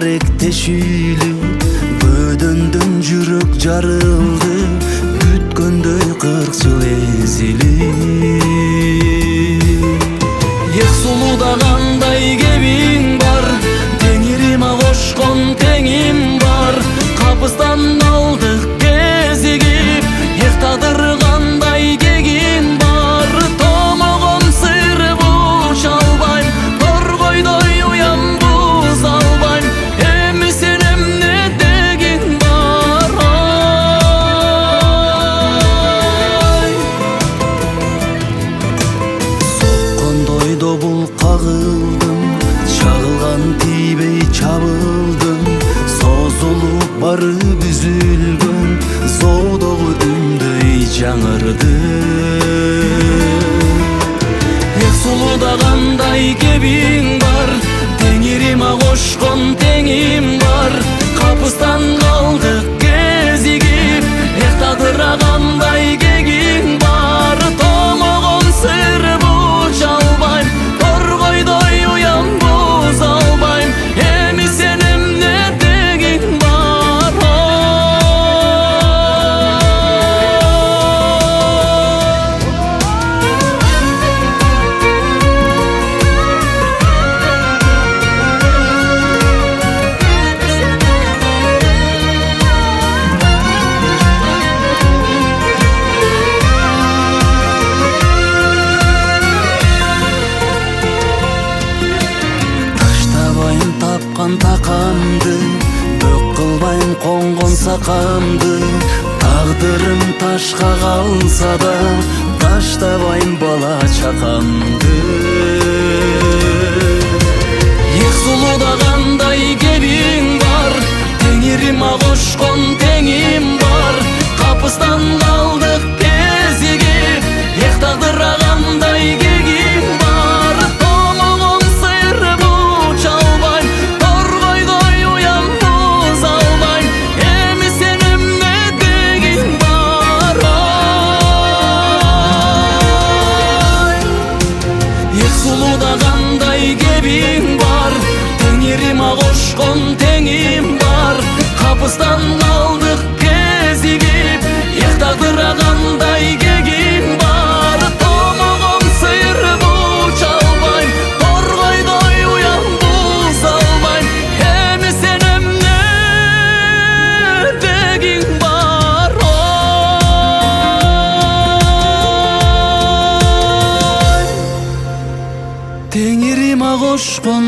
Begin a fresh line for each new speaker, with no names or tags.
даректешүүлү бөдөндөн жүрөк жарылды күткөндөй 40 жыл эзилип эк сулуда кандай кебиң бар теңириме кошкон теңим бар капыстан алдык кезигип эк тадыр кандай кегиң бар томогон сыр буч албайм торгойдой уям буз албайм эми сен эмне дегиң бар соккондой добул кагылдым чагылган тийбей чабылдым созулуп барып үзүлгөн соодогу үндөй жаңырды эк сулуда кандай кебиң бар теңириме кошкон теңим бар капыстан калдык кезигип эк тадыра кандай кегиң бар томогон сыр буч албайм торгойдой уям буз албайм эми сен эмне дегиң бар таштабайм тапкан такамды бөк кылбайм конгон сакамды тагдырым ташка калса да таштабайм бала чакамды эк сулуда кандай кебиң бар теңириме кошкон теңим бар капыстан калдык кезигип эк тагдыра кандай кегиң бар томогон сыр буч албайм торгойдой уям буз албайм эми сен эмне дегиң бар эк сулуда кандай кебиң бар теңириме кошкон теңим бар капыстан калдык кезигип эк тагдыра кандай кегиң бар томогон сыр буч албайм торгойдой уям буз албайм эми сен эмне дегиң бар теңириме кошкон